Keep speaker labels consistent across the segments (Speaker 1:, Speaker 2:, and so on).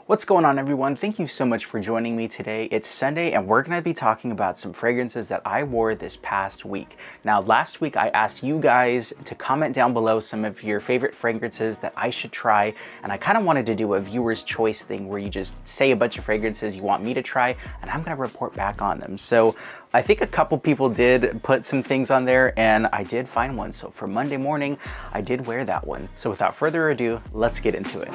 Speaker 1: What's going on, everyone? Thank you so much for joining me today. It's Sunday and we're going to be talking about some fragrances that I wore this past week. Now, last week I asked you guys to comment down below some of your favorite fragrances that I should try, and I kind of wanted to do a viewer's choice thing where you just say a bunch of fragrances you want me to try and I'm going to report back on them. So I think a couple people did put some things on there and I did find one. So for Monday morning, I did wear that one. So without further ado, let's get into it.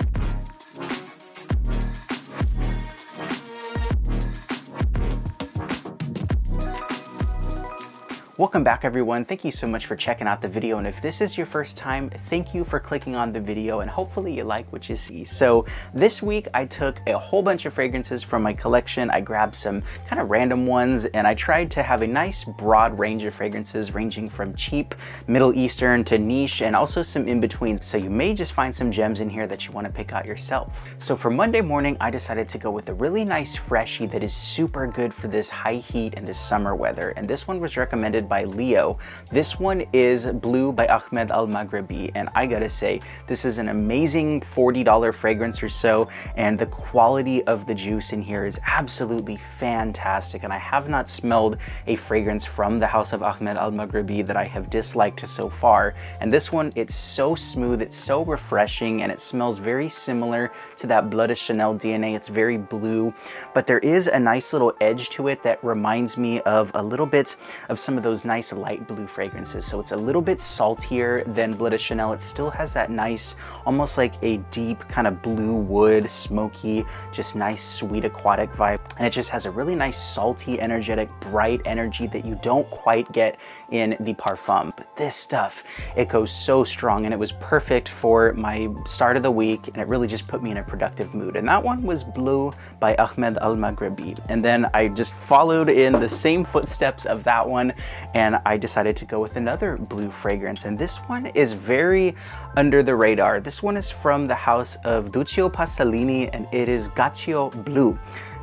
Speaker 1: Welcome back, everyone. Thank you so much for checking out the video. And if this is your first time, thank you for clicking on the video and hopefully you like what you see. So this week I took a whole bunch of fragrances from my collection. I grabbed some kind of random ones and I tried to have a nice broad range of fragrances ranging from cheap, Middle Eastern to niche, and also some in between. So you may just find some gems in here that you want to pick out yourself. So for Monday morning, I decided to go with a really nice freshie that is super good for this high heat and this summer weather. And this one was recommended by Leo. This one is Blue by Ahmed Maghribi, and I gotta say, this is an amazing $40 fragrance or so, and the quality of the juice in here is absolutely fantastic, and I have not smelled a fragrance from the house of Ahmed Maghribi that I have disliked so far. And this one, it's so smooth, it's so refreshing, and it smells very similar to that Blood of Chanel DNA. It's very blue, but there is a nice little edge to it that reminds me of a little bit of some of those nice light blue fragrances. So it's a little bit saltier than Blood of Chanel. It still has that nice, almost like a deep kind of blue wood, smoky, just nice sweet aquatic vibe. And it just has a really nice salty, energetic, bright energy that you don't quite get in the Parfum. But this stuff, it goes so strong, and it was perfect for my start of the week, and it really just put me in a productive mood. And that one was Blue by Ahmed Maghribi. And then I just followed in the same footsteps of that one, and I decided to go with another blue fragrance, and this one is very under the radar. This one is from the house of Duccio Pasolini, and it is Ghiaccio Blue.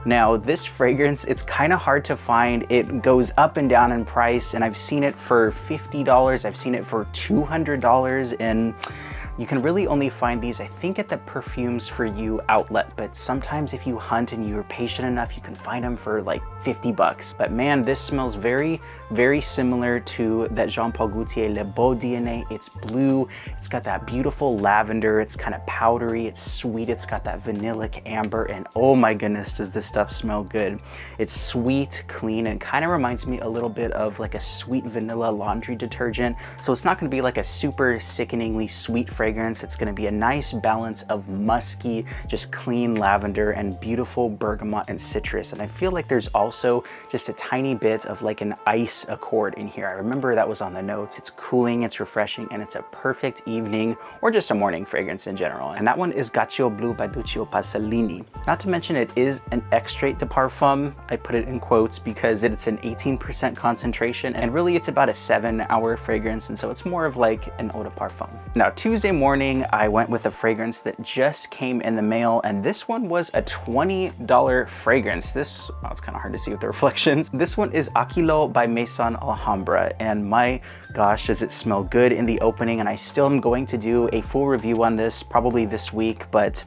Speaker 1: Now, this fragrance, it's kind of hard to find. It goes up and down in price, and I've seen it for $50, I've seen it for $200, and you can really only find these, I think, at the Perfumes For You outlet. But sometimes if you hunt and you're patient enough, you can find them for like 50 bucks. But man, this smells very, very similar to that Jean Paul Gaultier Le Beau DNA. It's blue, it's got that beautiful lavender, it's kind of powdery, it's sweet, it's got that vanillic amber, and oh my goodness, does this stuff smell good. It's sweet, clean, and kind of reminds me a little bit of like a sweet vanilla laundry detergent. So it's not gonna be like a super sickeningly sweet fragrance. It's gonna be a nice balance of musky, just clean lavender and beautiful bergamot and citrus. And I feel like there's also just a tiny bit of like an ice accord in here. I remember that was on the notes. It's cooling, it's refreshing, and it's a perfect evening or just a morning fragrance in general. And that one is Ghiaccio Blue by Duccio Pasolini. Not to mention, it is an extrait de parfum. I put it in quotes because it's an 18% concentration, and really it's about a 7-hour fragrance, and so it's more of like an eau de parfum. Now, Tuesday morning, I went with a fragrance that just came in the mail, and this one was a $20 fragrance. This, well, it's kind of hard to see with the reflections. This one is Aquilo by Maison Alhambra, and my gosh, does it smell good in the opening. And I still am going to do a full review on this probably this week, but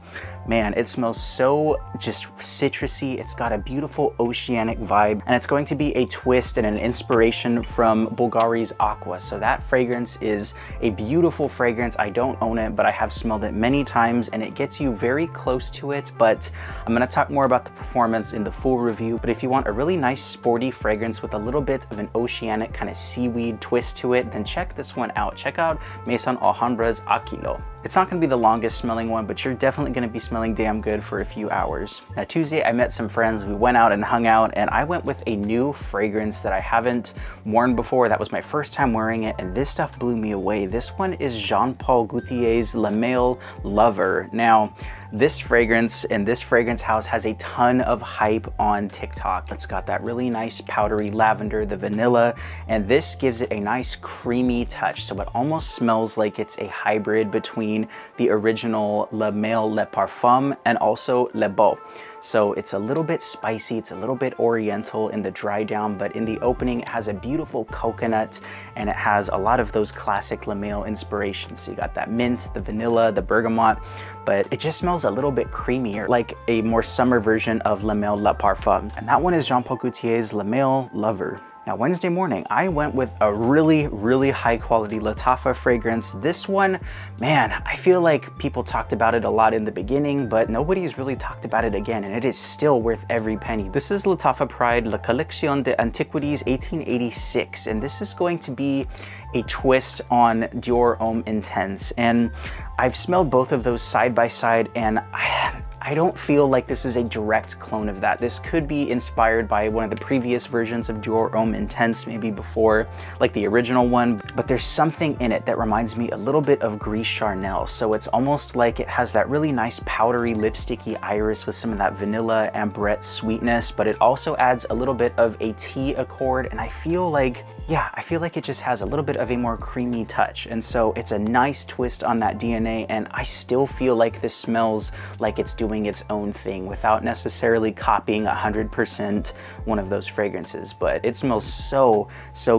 Speaker 1: man, it smells so just citrusy. It's got a beautiful oceanic vibe, and it's going to be a twist and an inspiration from Bulgari's Aqua. So that fragrance is a beautiful fragrance. I don't own it, but I have smelled it many times, and it gets you very close to it. But I'm going to talk more about the performance in the full review. But if you want a really nice sporty fragrance with a little bit of an oceanic kind of seaweed twist to it, then check this one out. Check out Maison Alhambra's Aquilo. It's not going to be the longest smelling one, but you're definitely going to be smelling damn good for a few hours. Now, Tuesday, I met some friends. We went out and hung out, and I went with a new fragrance that I haven't worn before. That was my first time wearing it, and this stuff blew me away. This one is Jean Paul Gaultier's Le Male Lover. Now, this fragrance and this fragrance house has a ton of hype on TikTok. It's got that really nice powdery lavender, the vanilla, and this gives it a nice creamy touch. So it almost smells like it's a hybrid between between the original Le Male Le Parfum and also Le Beau. So it's a little bit spicy, it's a little bit oriental in the dry down, but in the opening it has a beautiful coconut and it has a lot of those classic Le Male inspirations. So you got that mint, the vanilla, the bergamot, but it just smells a little bit creamier, like a more summer version of Le Male Le Parfum. And that one is Jean Paul Gaultier's Le Male Lover. Now, Wednesday morning, I went with a really high quality Lattafa fragrance. This one, man, I feel like people talked about it a lot in the beginning, but nobody's really talked about it again, and it is still worth every penny. This is Lattafa Pride La Collection d'Antiquités 1886, and this is going to be a twist on Dior Homme Intense. And I've smelled both of those side by side, and I don't feel like this is a direct clone of that. This could be inspired by one of the previous versions of Dior Homme Intense, maybe before, like the original one, but there's something in it that reminds me a little bit of Gris Charnel. So it's almost like it has that really nice powdery lipsticky iris with some of that vanilla ambrette sweetness, but it also adds a little bit of a tea accord, and I feel like, yeah, I feel like it just has a little bit of a more creamy touch. And so it's a nice twist on that DNA, and I still feel like this smells like it's doing its own thing without necessarily copying 100% one of those fragrances. But it smells so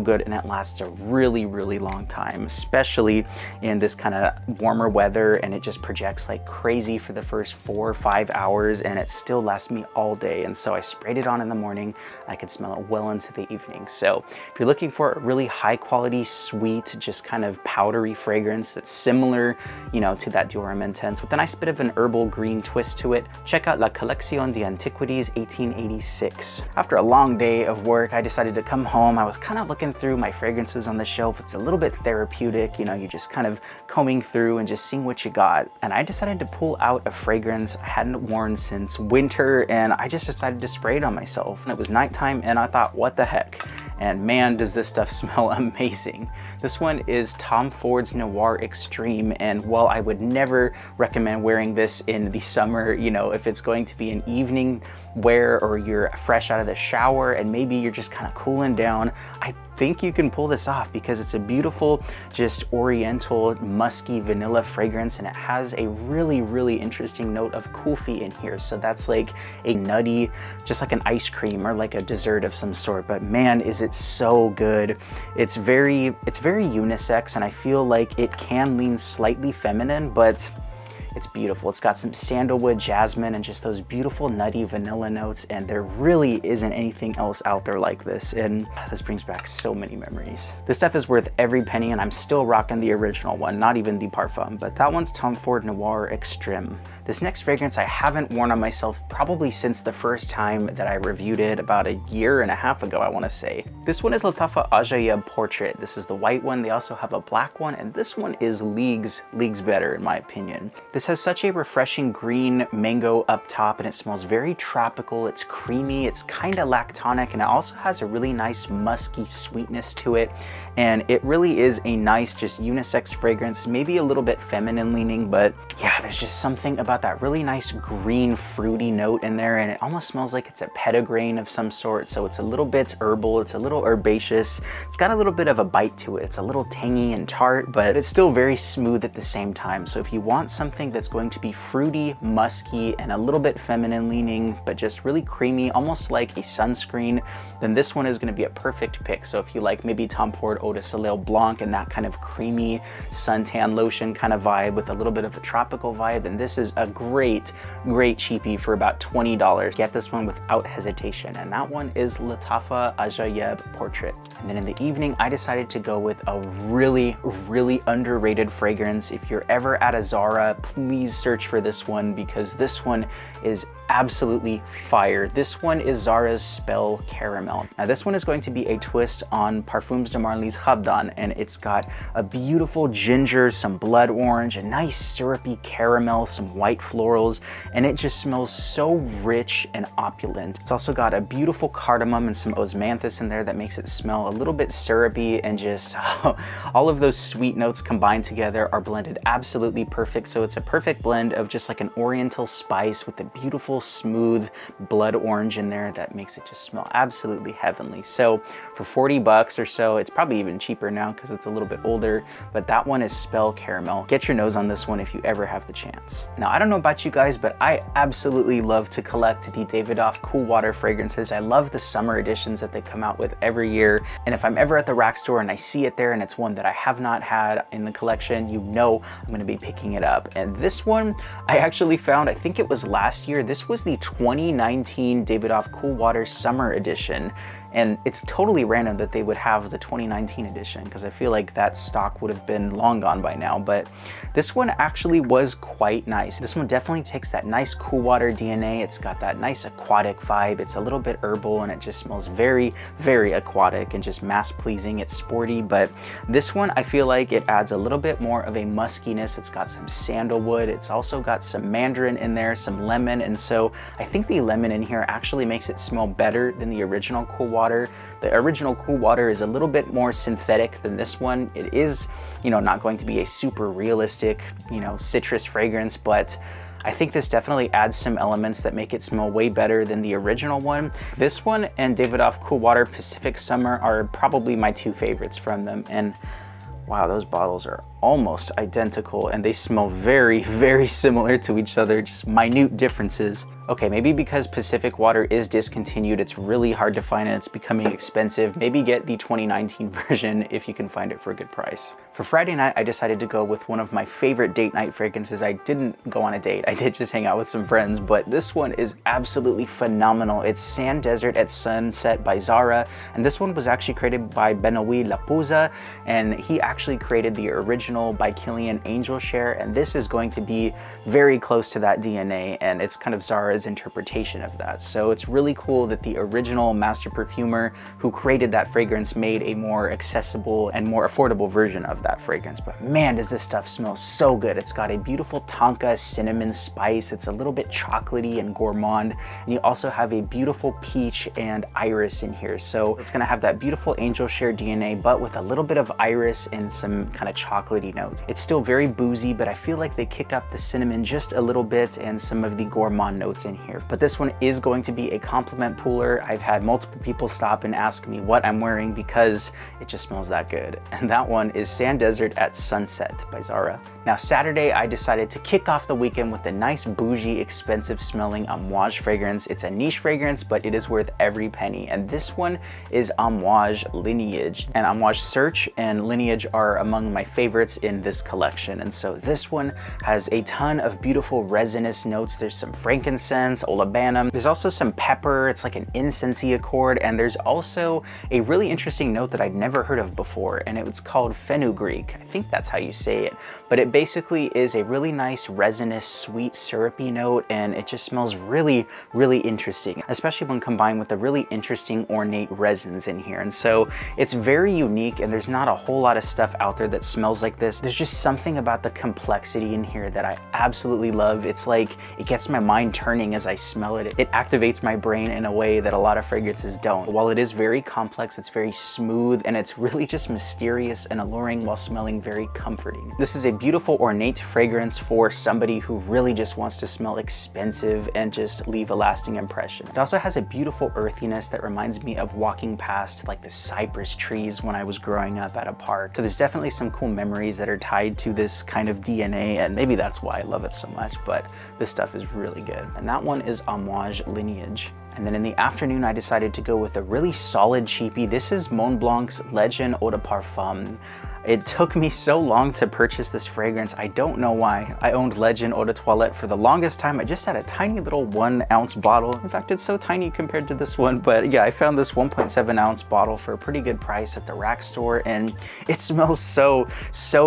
Speaker 1: good, and it lasts a really long time, especially in this kind of warmer weather, and it just projects like crazy for the first 4 or 5 hours, and it still lasts me all day. And so I sprayed it on in the morning. I could smell it well into the evening. So if you're looking for a really high quality, sweet, just kind of powdery fragrance that's similar, you know, to that Dior Homme Intense with a nice bit of an herbal green twist to it, check out La Collection d'Antiquités 1886. After a long day of work, I decided to come home. I was kind of looking through my fragrances on the shelf. It's a little bit therapeutic, you know, you're just kind of combing through and just seeing what you got. And I decided to pull out a fragrance I hadn't worn since winter, and I just decided to spray it on myself. And it was nighttime, and I thought, what the heck? And man, does this stuff smell amazing. This one is Tom Ford's Noir Extreme, and while I would never recommend wearing this in the summer, you know, if it's going to be an evening wear or you're fresh out of the shower and maybe you're just kind of cooling down, I think you can pull this off because it's a beautiful, just oriental, musky vanilla fragrance, and it has a really interesting note of kulfi in here. So that's like a nutty, just like an ice cream or like a dessert of some sort. But man, is it so good. It's very unisex, and I feel like it can lean slightly feminine, but it's beautiful. It's got some sandalwood, jasmine, and just those beautiful nutty vanilla notes, and there really isn't anything else out there like this, and this brings back so many memories. This stuff is worth every penny, and I'm still rocking the original one, not even the Parfum, but that one's Tom Ford Noir Extreme. This next fragrance I haven't worn on myself probably since the first time that I reviewed it about a year and a half ago, I want to say. This one is Lattafa Ajayeb Portrait. This is the white one. They also have a black one, and this one is leagues better in my opinion. This has such a refreshing green mango up top, and it smells very tropical. It's creamy, it's kind of lactonic, and it also has a really nice musky sweetness to it. And it really is a nice, just unisex fragrance, maybe a little bit feminine leaning, but yeah, there's just something about that really nice green fruity note in there, and it almost smells like it's a petitgrain of some sort. So it's a little bit herbal, it's a little herbaceous, it's got a little bit of a bite to it. It's a little tangy and tart, but it's still very smooth at the same time. So if you want something that's going to be fruity, musky, and a little bit feminine leaning, but just really creamy, almost like a sunscreen, then this one is going to be a perfect pick. So if you like maybe Tom Ford Eau de Soleil Blanc and that kind of creamy suntan lotion kind of vibe with a little bit of a tropical vibe, then this is a great cheapie for about $20. Get this one without hesitation, and that one is Lattafa Ajayeb Portrait. And then in the evening, I decided to go with a really underrated fragrance. If you're ever at a Zara, please search for this one because this one is absolutely fire. This one is Zara's Spell Caramel. Now this one is going to be a twist on Parfums de Marly's Khabdan, and it's got a beautiful ginger, some blood orange, a nice syrupy caramel, some white florals, and it just smells so rich and opulent. It's also got a beautiful cardamom and some osmanthus in there that makes it smell a little bit syrupy, and just all of those sweet notes combined together are blended absolutely perfect. So it's a perfect blend of just like an oriental spice with a beautiful beautiful, smooth blood orange in there that makes it just smell absolutely heavenly. So for 40 bucks or so, it's probably even cheaper now because it's a little bit older, but that one is Spell Caramel. Get your nose on this one if you ever have the chance. Now, I don't know about you guys, but I absolutely love to collect the Davidoff Cool Water fragrances. I love the summer editions that they come out with every year. And if I'm ever at the rack store and I see it there and it's one that I have not had in the collection, you know I'm gonna be picking it up. And this one I actually found, I think it was last year, this was the 2019 Davidoff Cool Water Summer Edition. And it's totally random that they would have the 2019 edition because I feel like that stock would have been long gone by now, but this one actually was quite nice. This one definitely takes that nice cool water DNA. It's got that nice aquatic vibe. It's a little bit herbal and it just smells very, very aquatic and just mass pleasing. It's sporty, but this one I feel like it adds a little bit more of a muskiness. It's got some sandalwood. It's also got some mandarin in there, some lemon, and so I think the lemon in here actually makes it smell better than the original Cool Water. The original Cool Water is a little bit more synthetic than this one. It is, you know, not going to be a super realistic, you know, citrus fragrance, but I think this definitely adds some elements that make it smell way better than the original one. This one and Davidoff Cool Water Pacific Summer are probably my two favorites from them. And wow, those bottles are almost identical and they smell very, very similar to each other, just minute differences. Okay, maybe because Pacific Water is discontinued, it's really hard to find and it's becoming expensive. Maybe get the 2019 version if you can find it for a good price. For Friday night, I decided to go with one of my favorite date night fragrances. I didn't go on a date, I did just hang out with some friends, but this one is absolutely phenomenal. It's Sand Desert at Sunset by Zara, and this one was actually created by Benoit Lapouza, and he actually created the original by Killian Angel Share, and this is going to be very close to that DNA, and it's kind of Zara's interpretation of that. So it's really cool that the original master perfumer who created that fragrance made a more accessible and more affordable version of that fragrance. But man, does this stuff smell so good. It's got a beautiful tonka cinnamon spice. It's a little bit chocolatey and gourmand, and you also have a beautiful peach and iris in here. So it's gonna have that beautiful Angel Share DNA, but with a little bit of iris and some kind of chocolatey notes. It's still very boozy, but I feel like they kick up the cinnamon just a little bit and some of the gourmand notes in here. But this one is going to be a compliment pooler. I've had multiple people stop and ask me what I'm wearing because it just smells that good. And that one is Sand Desert at Sunset by Zara. Now Saturday, I decided to kick off the weekend with a nice bougie, expensive smelling Amouage fragrance. It's a niche fragrance, but it is worth every penny. And this one is Amouage Lineage. And Amouage Search and Lineage are among my favorites in this collection. And so this one has a ton of beautiful resinous notes. There's some frankincense, olibanum. There's also some pepper. It's like an incensey accord. And there's also a really interesting note that I'd never heard of before, and it's called fenugreek. I think that's how you say it. But it basically is a really nice resinous, sweet, syrupy note, and it just smells really, really interesting, especially when combined with the really interesting ornate resins in here. And so it's very unique, and there's not a whole lot of stuff out there that smells like this. There's just something about the complexity in here that I absolutely love. It's like it gets my mind turning as I smell it. It activates my brain in a way that a lot of fragrances don't. While it is very complex, it's very smooth, and it's really just mysterious and alluring while smelling very comforting. This is a beautiful ornate fragrance for somebody who really just wants to smell expensive and just leave a lasting impression. It also has a beautiful earthiness that reminds me of walking past like the cypress trees when I was growing up at a park. So there's definitely some cool memories that are tied to this kind of DNA, and maybe that's why I love it so much, but this stuff is really good. And that one is Amouage Lineage. And then in the afternoon, I decided to go with a really solid cheapie. This is Montblanc's Legend Eau de Parfum. It took me so long to purchase this fragrance. I don't know why. I owned Legend Eau de Toilette for the longest time. I just had a tiny little 1 ounce bottle. In fact, it's so tiny compared to this one, but yeah, I found this 1.7 ounce bottle for a pretty good price at the rack store, and it smells so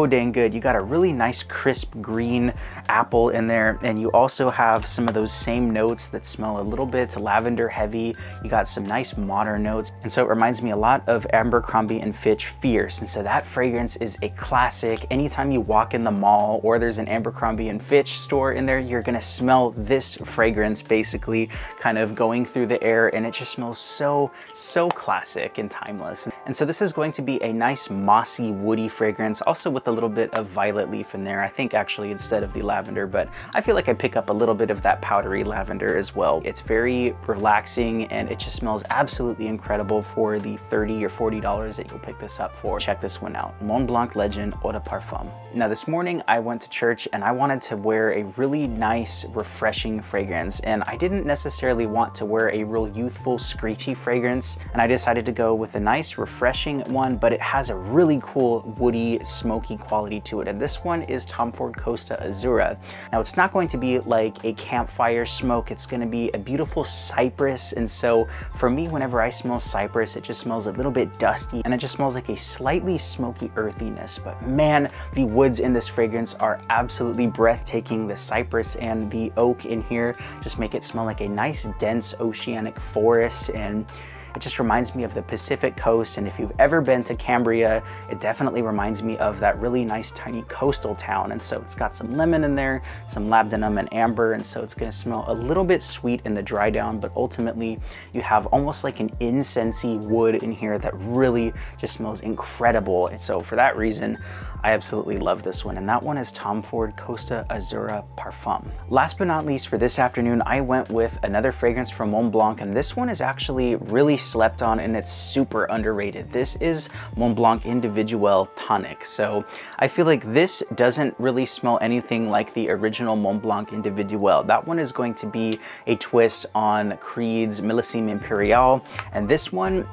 Speaker 1: dang good. You got a really nice crisp green apple in there, and you also have some of those same notes that smell a little bit lavender heavy. You got some nice modern notes, and so it reminds me a lot of Abercrombie & Fitch Fierce, and so that fragrance fragrance is a classic. Anytime you walk in the mall or there's an Abercrombie and Fitch store in there, you're gonna smell this fragrance basically kind of going through the air, and it just smells so classic and timeless. And so this is going to be a nice mossy woody fragrance, also with a little bit of violet leaf in there, I think actually instead of the lavender, but I feel like I pick up a little bit of that powdery lavender as well. It's very relaxing and it just smells absolutely incredible for the $30 or $40 that you'll pick this up for. Check this one out, Montblanc Legend Eau de Parfum. Now this morning I went to church and I wanted to wear a really nice refreshing fragrance, and I didn't necessarily want to wear a real youthful screechy fragrance, and I decided to go with a nice refreshing one, but it has a really cool woody smoky quality to it, and this one is Tom Ford Costa Azzurra. Now it's not going to be like a campfire smoke, it's going to be a beautiful cypress, and so for me whenever I smell cypress it just smells a little bit dusty and it just smells like a slightly smoky earthiness. But man, the woods in this fragrance are absolutely breathtaking. The cypress and the oak in here just make it smell like a nice dense oceanic forest, and it just reminds me of the Pacific coast, and if you've ever been to Cambria, it definitely reminds me of that really nice tiny coastal town. And so it's got some lemon in there, some labdanum and amber, and so it's gonna smell a little bit sweet in the dry down, but ultimately you have almost like an incensey wood in here that really just smells incredible. And so for that reason, I absolutely love this one, and that one is Tom Ford Costa Azzurra Parfum. Last but not least for this afternoon, I went with another fragrance from Montblanc, and this one is actually really slept on and it's super underrated. This is Montblanc Individuel Tonic. So I feel like this doesn't really smell anything like the original Montblanc Individuel. That one is going to be a twist on Creed's Millésime Impériale, and this one,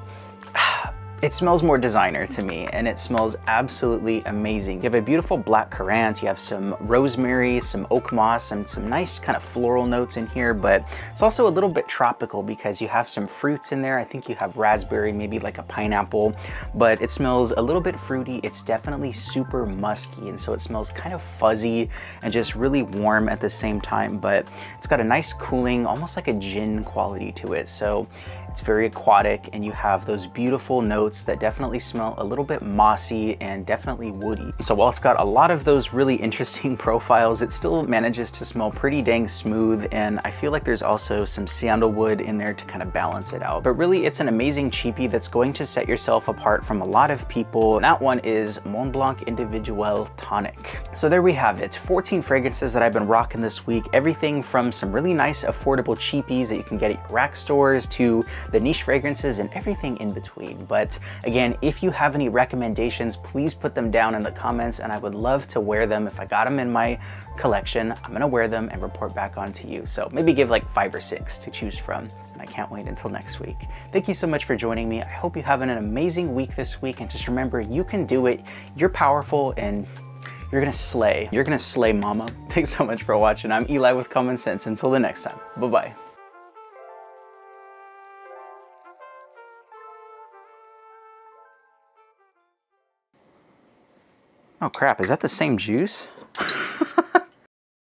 Speaker 1: it smells more designer to me, and it smells absolutely amazing. You have a beautiful black currant, you have some rosemary, some oak moss, and some nice kind of floral notes in here, but it's also a little bit tropical because you have some fruits in there. I think you have raspberry, maybe like a pineapple, but it smells a little bit fruity. It's definitely super musky, and so it smells kind of fuzzy and just really warm at the same time, but it's got a nice cooling, almost like a gin quality to it. So it's very aquatic, and you have those beautiful notes that definitely smell a little bit mossy and definitely woody. So while it's got a lot of those really interesting profiles, it still manages to smell pretty dang smooth, and I feel like there's also some sandalwood in there to kind of balance it out. But really, it's an amazing cheapie that's going to set yourself apart from a lot of people, and that one is Montblanc Individuel Tonic. So there we have it, 14 fragrances that I've been rocking this week, everything from some really nice affordable cheapies that you can get at your rack stores to the niche fragrances and everything in between. But again, if you have any recommendations, please put them down in the comments, and I would love to wear them. If I got them in my collection, I'm gonna wear them and report back on to you. So maybe give like 5 or 6 to choose from, and I can't wait until next week. Thank you so much for joining me. I hope you're having an amazing week this week, and just remember, you can do it. You're powerful, and you're gonna slay. You're gonna slay, mama. Thanks so much for watching. I'm Eli with Common Sense. Until the next time, bye-bye. Oh crap, is that the same juice?